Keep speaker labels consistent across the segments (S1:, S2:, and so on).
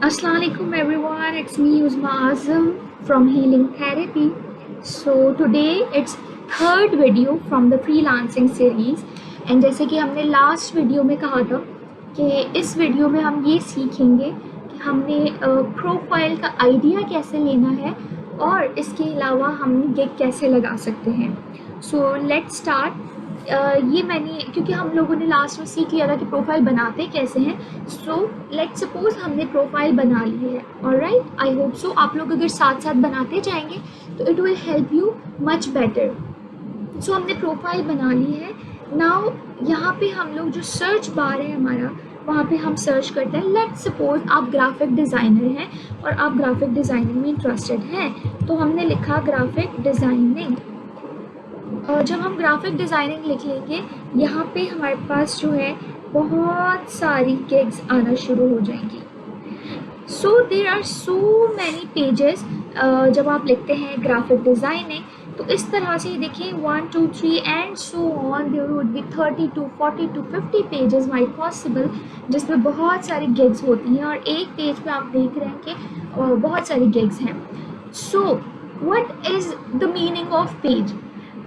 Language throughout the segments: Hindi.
S1: Assalamu alaikum everyone, it's me Uzma Azam from Healing Therapy. So today it's third video from the freelancing series and जैसे कि हमने लास्ट वीडियो में कहा था कि इस वीडियो में हम ये सीखेंगे कि हमने प्रोफाइल का आइडिया कैसे लेना है और इसके अलावा हम गिग कैसे लगा सकते हैं. So let's start. ये मैंने क्योंकि हम लोगों ने लास्ट में सीख लिया था कि प्रोफाइल बनाते कैसे हैं. सो लेट्स सपोज हमने प्रोफाइल बना ली है. ऑलराइट, आई होप सो आप लोग अगर साथ साथ बनाते जाएंगे तो it will help you much better. So हमने प्रोफाइल बना ली है. नाउ यहाँ पे हम लोग जो सर्च बार है हमारा, वहाँ पे हम सर्च करते हैं. लेट्स सपोज आप ग्राफिक डिज़ाइनर हैं और आप ग्राफिक डिज़ाइनिंग में इंटरेस्टेड हैं, तो हमने लिखा ग्राफिक डिज़ाइनिंग. और जब हम ग्राफिक डिज़ाइनिंग लिख लेंगे, यहाँ पे हमारे पास जो है बहुत सारी गिग्स आना शुरू हो जाएंगी. So there are so many pages. जब आप लिखते हैं ग्राफिक डिज़ाइनिंग तो इस तरह से देखिए 1 2 3 and so on, there would be 30 to 40 to 50 pages might possible, जिसमें बहुत सारी गिग्स होती हैं और एक पेज पे आप देख रहे हैं कि बहुत सारी गिग्स हैं. So what is the meaning of page?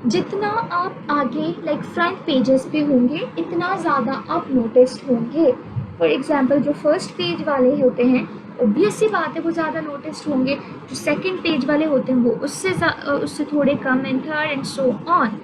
S1: जितना आप आगे लाइक फ्रंट पेजेस पे होंगे इतना ज़्यादा आप नोटिस होंगे. फॉर एग्जांपल जो फर्स्ट पेज वाले होते हैं ऑब्वियस सी बात है वो ज़्यादा नोटिस होंगे. जो सेकंड पेज वाले होते हैं वो उससे थोड़े कम, and third and so on.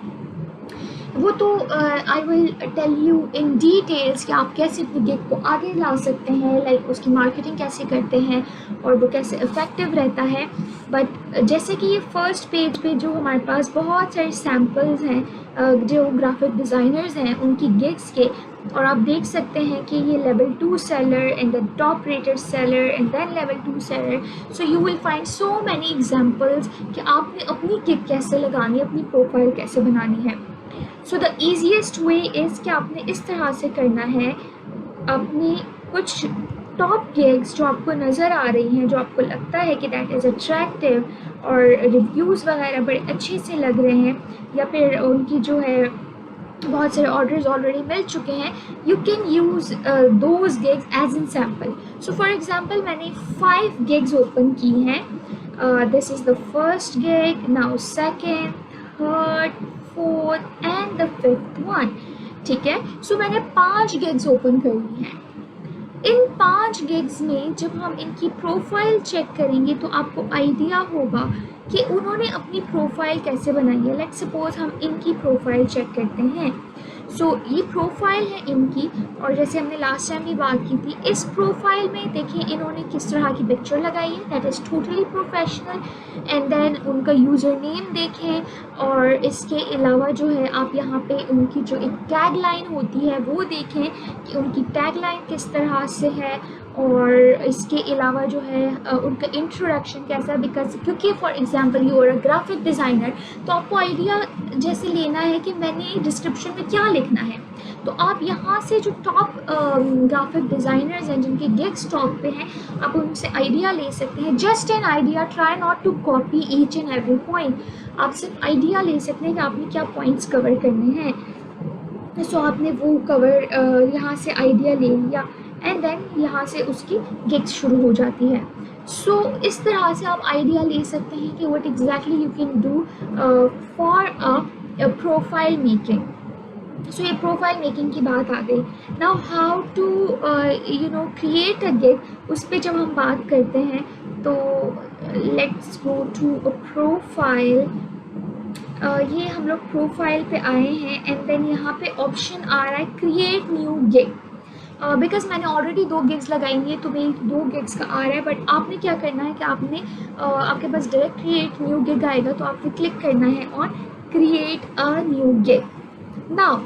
S1: वो तो I will tell you in details कि आप कैसे अपनी गिग को आगे ला सकते हैं, लाइक उसकी मार्केटिंग कैसे करते हैं और वो कैसे इफ़ेक्टिव रहता है. बट जैसे कि ये फर्स्ट पेज पे जो हमारे पास बहुत सारे सैम्पल्स हैं जो ग्राफिक डिज़ाइनर्स हैं उनकी गिग्स के, और आप देख सकते हैं कि ये level 2 seller and the top rated seller and then level 2 seller. So you will find so many examples कि आपने अपनी गिग कैसे लगानी है, अपनी प्रोफाइल कैसे बनानी है. So the easiest way is कि आपने इस तरह से करना है. अपनी कुछ टॉप गिग्स जो आपको नज़र आ रही हैं, जो आपको लगता है कि दैट इज़ अट्रैक्टिव और रिव्यूज़ वगैरह बड़े अच्छे से लग रहे हैं, या फिर उनकी जो है बहुत सारे ऑर्डर्स ऑलरेडी मिल चुके हैं, you can use those gigs as in sample. So for example मैंने 5 गिग्स ओपन की हैं. This is the first gig, now second, third, fourth and the fifth one. ठीक है. सो मैंने 5 गिग्स ओपन कर ली हैं. इन 5 गिग्स में जब हम इनकी प्रोफाइल चेक करेंगे तो आपको आइडिया होगा कि उन्होंने अपनी प्रोफाइल कैसे बनाई है. लेट्स सपोज हम इनकी प्रोफाइल चेक करते हैं. सो ये प्रोफाइल है इनकी, और जैसे हमने लास्ट टाइम भी बात की थी, इस प्रोफाइल में देखिए इन्होंने किस तरह की पिक्चर लगाई है, that is totally professional. And then उनका यूज़र नेम देखें, और इसके अलावा जो है आप यहाँ पे उनकी जो एक टैग लाइन होती है वो देखें कि उनकी टैग लाइन किस तरह से है, और इसके अलावा जो है उनका इंट्रोडक्शन कैसा है. बिकॉज क्योंकि for example you are a graphic designer, तो आपको आइडिया जैसे लेना है कि मैंने डिस्क्रिप्शन में क्या लिखना है, तो आप यहाँ से जो टॉप ग्राफिक डिज़ाइनर्स हैं जिनके गिग्स टॉप पे हैं, आप उनसे आइडिया ले सकते हैं. Just an idea, try not to copy each and every point. आप सिर्फ आइडिया ले सकते हैं कि आपने क्या पॉइंट्स कवर करने हैं. सो आपने वो कवर यहाँ से आइडिया ले लिया, एंड देन यहाँ से उसकी गिग्स शुरू हो जाती है. सो इस तरह से आप आइडिया ले सकते हैं कि what exactly you can do for a profile making. So ये प्रोफाइल मेकिंग की बात आ गई. Now how to create a gig, उस पर जब हम बात करते हैं तो let's go to a profile. ये हम लोग प्रोफाइल पे आए हैं, एंड देन यहाँ पे ऑप्शन आ रहा है क्रिएट न्यू गिग. बिकॉज मैंने ऑलरेडी 2 गिग्स लगाई हैं तो मेरी 2 गिग्स का आ रहा है. बट आपने क्या करना है कि आपने आपके पास डायरेक्ट क्रिएट न्यू गिग आएगा, तो आपने क्लिक करना है on create a new gig. Now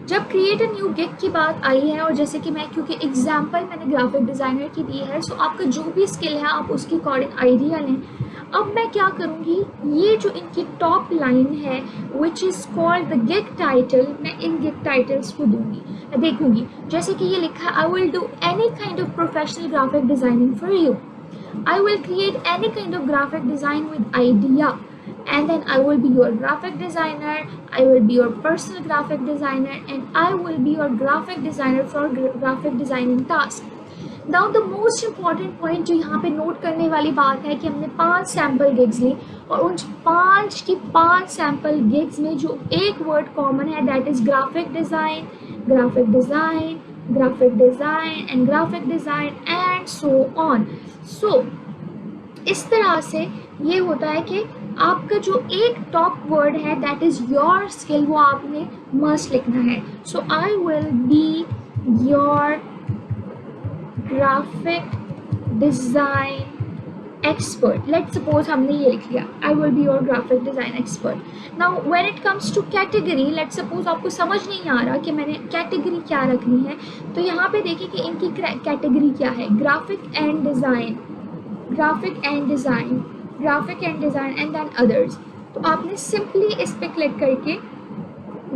S1: जब क्रिएट अ न्यू गिग की बात आई है, और जैसे कि मैं क्योंकि एग्जांपल मैंने ग्राफिक डिज़ाइनर की दी है, सो आपका जो भी स्किल है आप उसकी अकॉर्डिंग आइडिया लें. अब मैं क्या करूँगी, ये जो इनकी टॉप लाइन है which is called the gig title, मैं इन गिग टाइटल्स को दूंगी, देखूंगी. जैसे कि ये लिखा है, I will do any kind of professional graphic designing for you, I will create any kind of graphic design with idea, and then I will be your graphic designer, I will be your personal graphic designer, and I will be your graphic designer for graphic designing task. Now the most important point जो यहाँ पे नोट करने वाली बात है कि हमने 5 सैम्पल गिग्स ली और उन 5 सैम्पल गिग्स में जो एक वर्ड कॉमन है that is graphic design, graphic design, graphic design and graphic design and so on. So इस तरह से ये होता है कि आपका जो एक टॉप वर्ड है दैट इज़ योर स्किल, वो आपने मस्ट लिखना है। So I will be your graphic design expert. Let suppose हमने ये लिख लिया, I will be your graphic design expert. Now when it comes to category, let suppose आपको समझ नहीं आ रहा कि मैंने कैटेगरी क्या रखनी है, तो यहाँ पे देखिए कि इनकी कैटेगरी क्या है, graphic and design, graphic and design, graphic and design and than others. तो आपने सिंपली इस पर क्लिक करके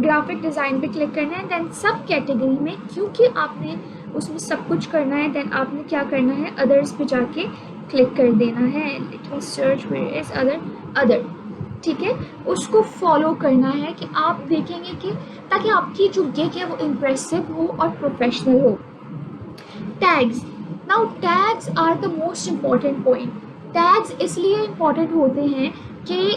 S1: ग्राफिक डिज़ाइन पे क्लिक करना है, देन सब कैटेगरी में क्योंकि आपने उसमें सब कुछ करना है, देन आपने क्या करना है, अदर्स पे जाके क्लिक कर देना है। Let me search where is other, other, ठीक है, उसको फॉलो करना है कि आप देखेंगे कि ताकि आपकी जो गिग है वो इम्प्रेसिव हो और प्रोफेशनल हो। Tags, now tags are the most important point. Tags इसलिए इम्पॉर्टेंट होते हैं कि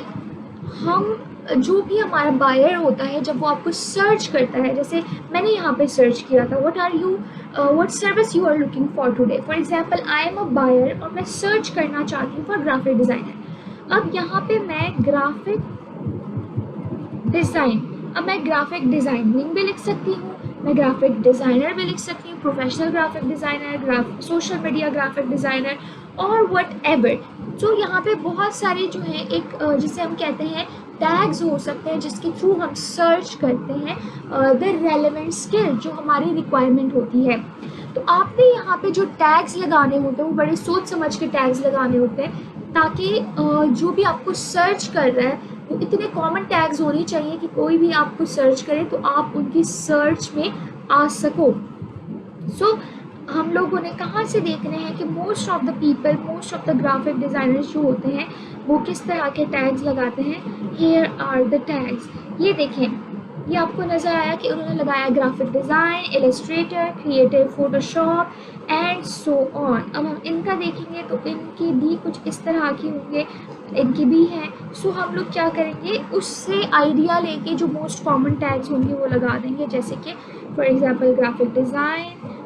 S1: हम जो भी हमारा बायर होता है जब वो आपको सर्च करता है, जैसे मैंने यहाँ पे सर्च किया था what service you are looking for today, for example I am a buyer और मैं सर्च करना चाहती हूँ फॉर ग्राफिक डिज़ाइनर। अब यहाँ पे मैं ग्राफिक डिज़ाइन, अब मैं ग्राफिक डिज़ाइनिंग भी लिख सकती हूँ, मैं ग्राफिक डिज़ाइनर भी लिख सकती हूँ, professional graphic designer, social media graphic designer और वट एवर। तो यहाँ पे बहुत सारे जो है एक जिसे हम कहते हैं टैग्स हो सकते हैं जिसके थ्रू हम सर्च करते हैं द रेलेवेंट स्किल जो हमारी रिक्वायरमेंट होती है। तो आपने यहाँ पे जो टैग्स लगाने होते हैं वो बड़े सोच समझ के टैग्स लगाने होते हैं ताकि जो भी आपको सर्च कर रहा है वो इतने कॉमन टैग्स होने चाहिए कि कोई भी आपको सर्च करे तो आप उनकी सर्च में आ सको। सो हम लोगों ने कहाँ से देखने हैं कि most of the people, most of the graphic designers जो होते हैं वो किस तरह के टैग्स लगाते हैं। हियर आर द टैग्स, ये देखें, ये आपको नज़र आया कि उन्होंने लगाया graphic design, Illustrator, creative Photoshop and so on. अब हम इनका देखेंगे तो इनकी भी कुछ इस तरह की होंगे, इनकी भी हैं। सो हम लोग क्या करेंगे, उससे आइडिया लेके जो मोस्ट कॉमन टैग्स होंगे वो लगा देंगे, जैसे कि फॉर एग्जांपल ग्राफिक डिज़ाइन,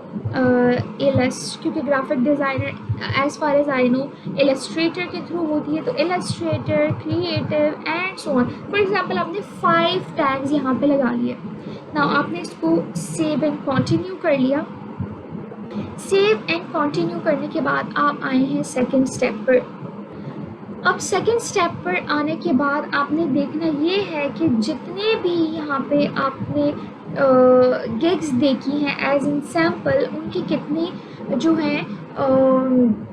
S1: क्योंकि graphic designer as far as I know illustrator के थ्रू होती है, तो illustrator, creative and so on. For example आपने 5 टैग्स यहाँ पे लगा लिए। नाउ आपने इसको सेव एंड कंटिन्यू कर लिया। सेव एंड कंटिन्यू करने के बाद आप आए हैं सेकंड स्टेप पर। अब सेकंड स्टेप पर आने के बाद आपने देखना ये है कि जितने भी यहाँ पे आपने गिग्स देखी हैं एज इन सैम्पल, उनकी कितनी जो हैं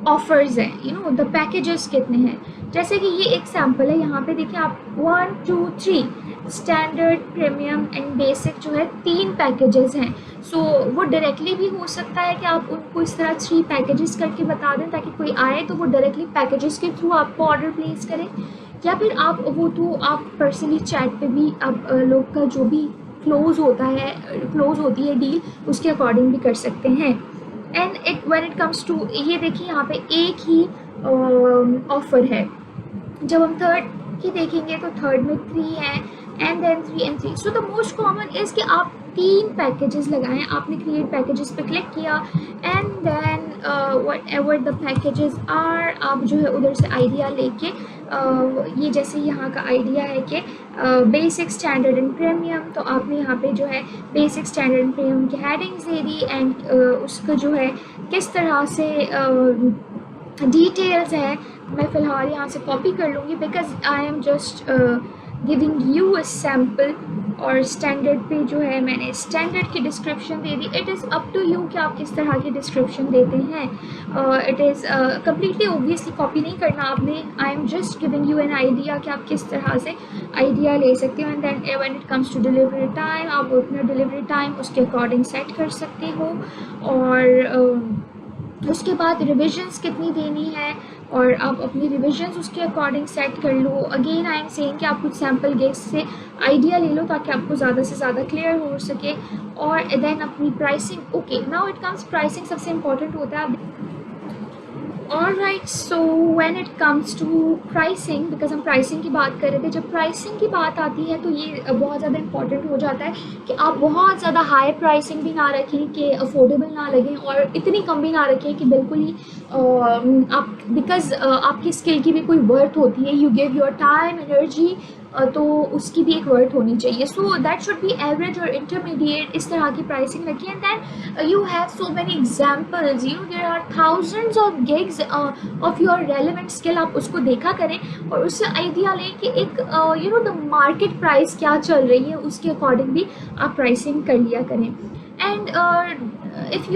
S1: ऑफर्स हैं, यू नो द पैकेजेस कितने हैं। जैसे कि ये एक सैम्पल है, यहाँ पे देखिए आप 1 2 3 स्टैंडर्ड, प्रीमियम एंड बेसिक जो है 3 पैकेजेस हैं। सो वो डायरेक्टली भी हो सकता है कि आप उनको इस तरह 3 पैकेजेस करके बता दें ताकि कोई आए तो वो डायरेक्टली पैकेजेस के थ्रू आपको ऑर्डर प्लेस करें, या फिर आप वो तो आप पर्सनली चैट पे भी आप लोग का जो भी क्लोज होती है डील उसके अकॉर्डिंग भी कर सकते हैं। And it when it comes to, ये देखिए यहाँ पे एक ही ऑफ़र है। जब हम थर्ड की देखेंगे तो थर्ड में 3 हैं and then 3 and 3। So the most common is कि आप 3 पैकेजेस लगाएं। आपने क्रिएट पैकेजेस पे क्लिक किया and then whatever the packages are, आप जो है उधर से आइडिया लेके ये जैसे यहाँ का आइडिया है कि बेसिक, स्टैंडर्ड एंड प्रीमियम, तो आपने यहाँ पे जो है बेसिक, स्टैंडर्ड एंड प्रीमियम की हेडिंग्स दे दी एंड उसका जो है किस तरह से डिटेल्स है। मैं फ़िलहाल यहाँ से कॉपी कर लूँगी because I am just giving you a sample. और स्टैंडर्ड पे जो है मैंने स्टैंडर्ड की डिस्क्रिप्शन दे दी। It is up to you कि आप किस तरह की डिस्क्रिप्शन देते हैं। It is completely obviously copy नहीं करना आपने, I am just giving you an idea कि आप किस तरह से आइडिया ले सकते हो। And then when it comes to delivery time, आप अपना डिलीवरी टाइम उसके अकॉर्डिंग सेट कर सकते हो। और उसके बाद रिविजन्स कितनी देनी है और आप अपनी रिविजन्स उसके अकॉर्डिंग सेट कर लो। अगेन आई एम सेइंग कि आप कुछ सैम्पल गिग्स से आइडिया ले लो ताकि आपको ज़्यादा से ज़्यादा क्लियर हो सके। और देन अपनी pricing, okay now it comes pricing सबसे इम्पॉर्टेंट होता है। Alright, so when it comes to pricing, because हम प्राइसिंग की बात कर रहे थे, जब प्राइसिंग की बात आती है तो ये बहुत ज़्यादा इंपॉर्टेंट हो जाता है कि आप बहुत ज़्यादा हाई प्राइसिंग भी ना रखें कि अफोर्डेबल ना लगें और इतनी कम भी ना रखें कि बिल्कुल ही आप, बिकॉज आपकी स्किल की भी कोई वर्थ होती है, you give your time energy, तो उसकी भी एक वर्थ होनी चाहिए। So that should be average और इंटरमीडिएट, इस तरह की प्राइसिंग रखिए। And then you have so many examples, there are thousands of gigs of your relevant skill, आप उसको देखा करें और उससे आइडिया लें कि एक द मार्केट प्राइस क्या चल रही है, उसके अकॉर्डिंग भी आप प्राइसिंग कर लिया करें। And if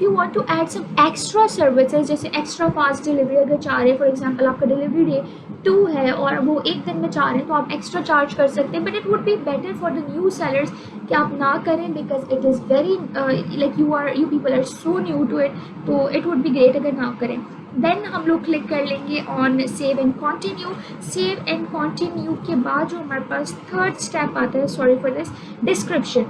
S1: you want to add some extra services, जैसे एक्स्ट्रा फास्ट डिलीवरी अगर चाह रहे हैं, फॉर एग्जांपल आपका डिलीवरी डे 2 है और वो 1 दिन में चाह रहे हैं, तो आप एक्स्ट्रा चार्ज कर सकते हैं। But it would be better for the new sellers कि आप ना करें, because it is very like you people are so new to it, तो इट वुड बी ग्रेट अगर ना करें। देन हम लोग क्लिक कर लेंगे on save and continue. Save and continue के बाद जो हमारे पास थर्ड स्टेप आता है, sorry for this, description.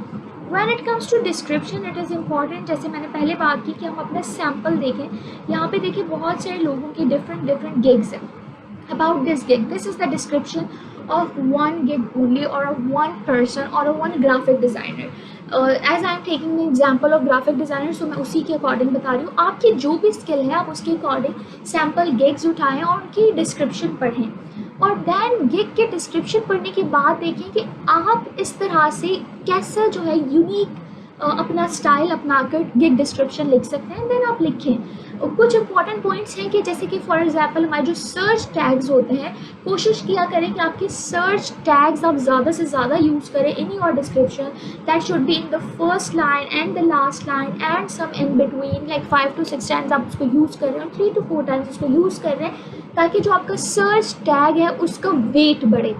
S1: When it comes to description, it is important, जैसे मैंने पहले बात की कि हम अपना सैम्पल देखें। यहाँ पे देखिए बहुत सारे लोगों की डिफरेंट गिग्स हैं। About this gig, this is the description of one gig only, or of one person, or of one graphic designer. As I am taking the example of graphic designer, so मैं उसी के अकॉर्डिंग बता रही हूँ। आपकी जो भी स्किल है आप उसके अकॉर्डिंग सैम्पल गिग्स उठाएं और उनकी डिस्क्रिप्शन पढ़ें, और देन गिग के डिस्क्रिप्शन पढ़ने के बाद देखें कि आप इस तरह से कैसा जो है यूनिक अपना स्टाइल अपनाकर गिग डिस्क्रिप्शन लिख सकते हैं। देन आप लिखें। कुछ इंपॉर्टेंट पॉइंट्स हैं कि जैसे कि फॉर एग्जांपल हमारे जो सर्च टैग्स होते हैं, कोशिश किया करें कि आपके सर्च टैग्स आप ज़्यादा से ज़्यादा यूज़ करें in your description. That should be in the first line and the last line and some in between, like 5 to 6 times आप उसको यूज़ कर रहे हैं और 3 to 4 टाइम्स उसको यूज़ कर रहे हैं, ताकि जो आपका सर्च टैग है उसका वेट बढ़े।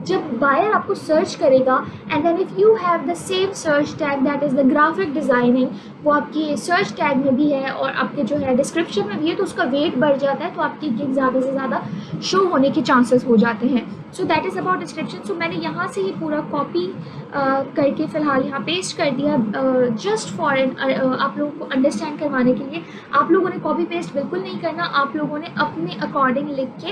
S1: जब बायर आपको सर्च करेगा and then if you have the same search tag that is the graphic designing, वो आपकी सर्च टैग में भी है और आपके जो है डिस्क्रिप्शन में भी है, तो उसका वेट बढ़ जाता है, तो आपकी गिग ज़्यादा से ज़्यादा शो होने के चांसेस हो जाते हैं। So that is about description. So मैंने यहाँ से ये पूरा कॉपी करके फ़िलहाल यहाँ पेस्ट कर दिया, जस्ट फॉर आप लोगों को अंडरस्टैंड करवाने के लिए। आप लोगों ने कॉपी पेस्ट बिल्कुल नहीं करना, आप लोगों ने अपने अकॉर्डिंग लिख के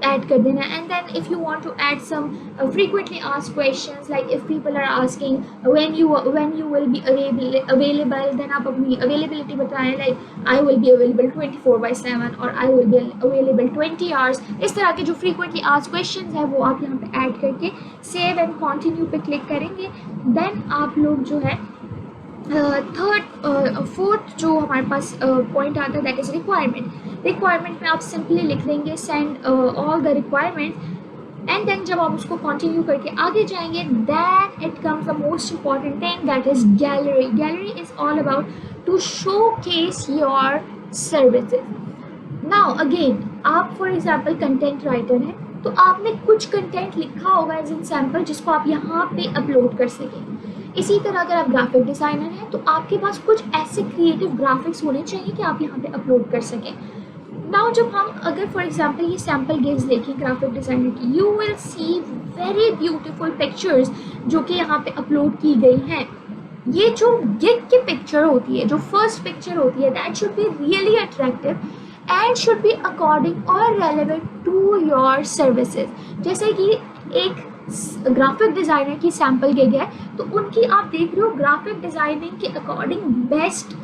S1: ऐड कर देना। And then if you want to add some frequently asked questions, like if people are asking when you will be available, then आप अपनी availability बताएं, like I will be available 24/7 और I will be available 20 hours। इस तरह के जो frequently asked questions है वो आप यहाँ पे ऐड करके save and continue पे क्लिक करेंगे। देन आप लोग जो है फोर्थ जो हमारे पास पॉइंट आता है, दैट इज़ रिक्वायरमेंट। रिक्वायरमेंट में आप सिंपली लिख देंगे send all the requirements, and then जब आप उसको कंटिन्यू करके आगे जाएंगे, then it comes the most important thing, that is gallery. Gallery is all about to showcase your services. Now again, आप फॉर एग्जाम्पल कंटेंट राइटर हैं, तो आपने कुछ कंटेंट लिखा होगा एज इन सैम्पल जिसको आप यहाँ पे अपलोड कर सकें। इसी तरह अगर आप ग्राफिक डिज़ाइनर हैं तो आपके पास कुछ ऐसे क्रिएटिव ग्राफिक्स होने चाहिए कि आप यहाँ पे अपलोड कर सकें। नाउ जब हम अगर फॉर एग्जांपल ये सैम्पल गिग्स देखें ग्राफिक डिज़ाइनर की, you will see very beautiful pictures जो कि यहाँ पे अपलोड की गई हैं। ये जो गिग की पिक्चर होती है, जो फर्स्ट पिक्चर होती है, that should be really attractive and should be according और रेलेवेंट टू योर सर्विसेज। जैसे कि एक ग्राफिक डिज़ाइनर की सैम्पल गिग है, तो उनकी आप देख रहे हो ग्राफिक डिज़ाइनिंग के अकॉर्डिंग बेस्ट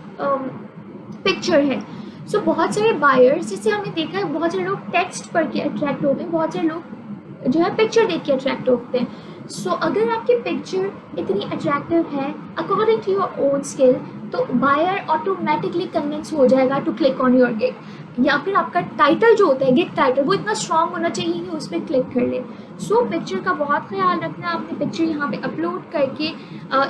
S1: पिक्चर है। सो बहुत सारे बायर्स, जैसे हमने देखा है, बहुत सारे लोग टेक्स्ट पढ़ के अट्रैक्ट होते हैं, बहुत सारे लोग जो है पिक्चर देख के अट्रैक्ट होते हैं। सो अगर आपकी पिक्चर इतनी अट्रैक्टिव है according to your own skill, तो बायर ऑटोमेटिकली कन्विंस हो जाएगा to click on your gig. या फिर आपका टाइटल जो होता है गिग टाइटल, वो इतना स्ट्रॉन्ग होना चाहिए कि उस पर क्लिक कर ले। सो पिक्चर का बहुत ख्याल रखना, अपनी पिक्चर यहाँ पे अपलोड करके,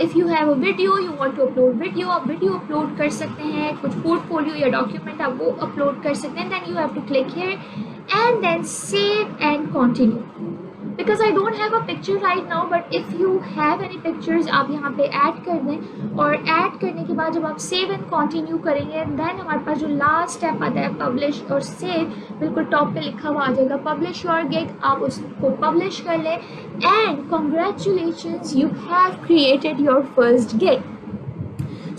S1: if you have a video, you want to upload video, आप वीडियो अपलोड कर सकते हैं, कुछ पोर्टफोलियो या डॉक्यूमेंट आप वो अपलोड कर सकते हैं। Then you have to click here and then save and continue. Because I don't have a picture right now, but if you have any pictures आप यहाँ पे ऐड कर दें, और ऐड करने के बाद जब आप सेव एंड कंटिन्यू करेंगे देन हमारे पास जो लास्ट स्टेप आता है पब्लिश और सेव, बिल्कुल टॉप पे लिखा हुआ आ जाएगा पब्लिश योर गिग, आप उसको पब्लिश कर लें and congratulations you have created your first gig.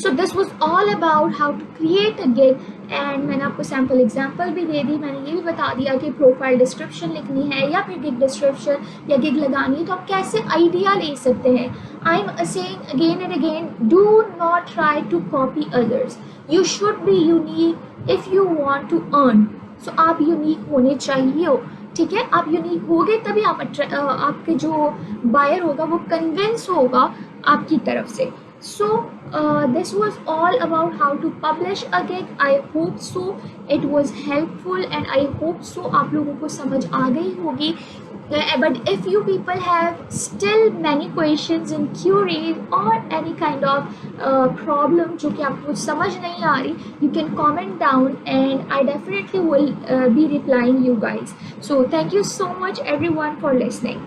S1: So this was all about how to create a gig, and मैंने आपको सैम्पल एग्जाम्पल भी दे दी, मैंने ये भी बता दिया कि प्रोफाइल डिस्क्रिप्शन लिखनी है या फिर गिग डिस्क्रिप्शन या गिग लगानी है तो आप कैसे आइडिया ले सकते हैं। I am saying again and again, do not try to copy others, you should be unique if you want to earn. So आप यूनिक होने चाहिए हो, ठीक है, आप यूनिक होगे तभी आप आपके जो बायर होगा वो कन्विंस होगा आपकी तरफ से। So this was all about how to publish a gig. I hope so it was helpful and I hope so आप लोगों को समझ आ गई होगी। But if you people have still many questions and queries or any kind of problem जो कि आपको समझ नहीं आ रही, you can comment down and I definitely will be replying you guys. So thank you so much everyone for listening.